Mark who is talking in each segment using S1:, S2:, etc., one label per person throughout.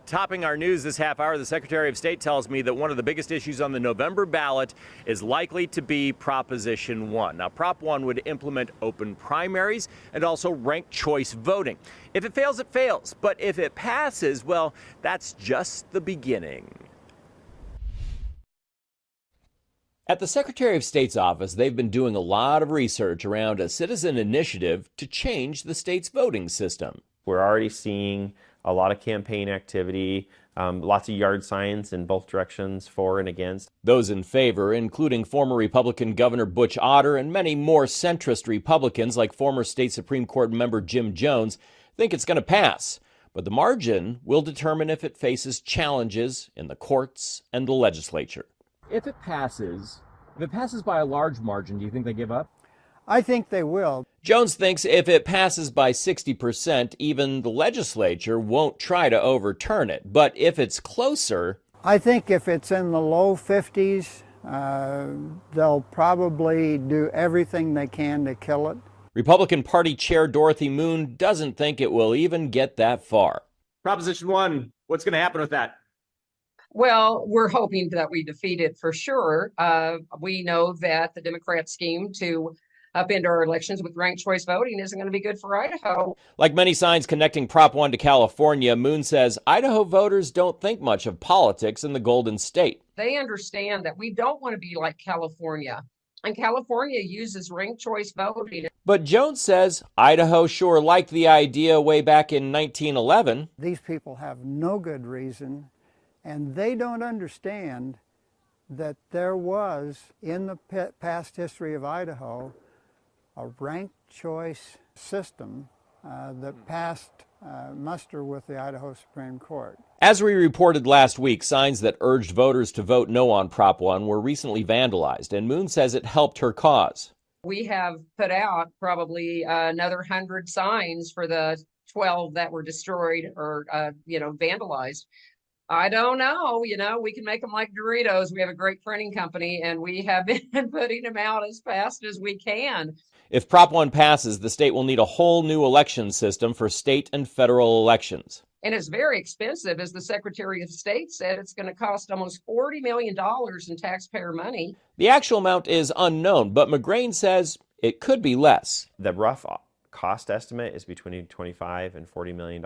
S1: Topping our news this half hour, the Secretary of State tells me that one of the biggest issues on the November ballot is likely to be Proposition 1. Now, Prop 1 would implement open primaries and also ranked choice voting. If it fails, it fails. But if it passes, well, that's just the beginning. At the Secretary of State's office, they've been doing a lot of research around a citizen initiative to change the state's voting system.
S2: We're already seeing a lot of campaign activity, lots of yard signs in both directions, for and against.
S1: Those in favor, including former Republican Governor Butch Otter and many more centrist Republicans like former state Supreme Court member Jim Jones, think it's going to pass. But the margin will determine if it faces challenges in the courts and the legislature. If it passes by a large margin, do you think they give up?
S3: I think they will.
S1: Jones thinks if it passes by 60%, even the legislature won't try to overturn it. But if it's closer...
S3: I think if it's in the low 50s, they'll probably do everything they can to kill it.
S1: Republican Party Chair Dorothy Moon doesn't think it will even get that far.
S4: Proposition 1, what's going to happen with that?
S5: Well, we're hoping that we defeat it for sure. We know that the Democrat scheme to upend our elections with ranked choice voting isn't going to be good for Idaho.
S1: Like many signs connecting Prop 1 to California, Moon says Idaho voters don't think much of politics in the Golden State.
S5: They understand that we don't want to be like California, and California uses ranked choice voting.
S1: But Jones says Idaho sure liked the idea way back in 1911.
S3: These people have no good reason, and they don't understand that there was, in the past history of Idaho, a ranked choice system that passed muster with the Idaho Supreme Court.
S1: As we reported last week, signs that urged voters to vote no on Prop 1 were recently vandalized, and Moon says it helped her cause.
S5: We have put out probably another 100 signs for the 12 that were destroyed or, vandalized. I don't know, we can make them like Doritos. We have a great printing company, and we have been putting them out as fast as we can.
S1: If Prop 1 passes, the state will need a whole new election system for state and federal elections.
S5: And it's very expensive. As the Secretary of State said, it's going to cost almost $40 million in taxpayer money.
S1: The actual amount is unknown, but McGrain says it could be less.
S2: The rough cost estimate is between $25 and $40 million.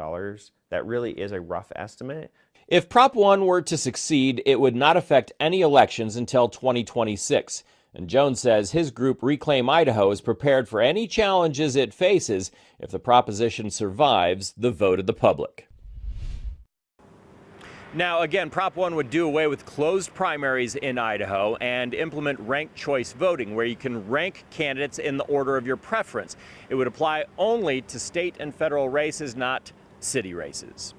S2: That really is a rough estimate.
S1: If Prop 1 were to succeed, it would not affect any elections until 2026. And Jones says his group Reclaim Idaho is prepared for any challenges it faces if the proposition survives the vote of the public. Now, again, Prop 1 would do away with closed primaries in Idaho and implement ranked choice voting, where you can rank candidates in the order of your preference. It would apply only to state and federal races, not city races.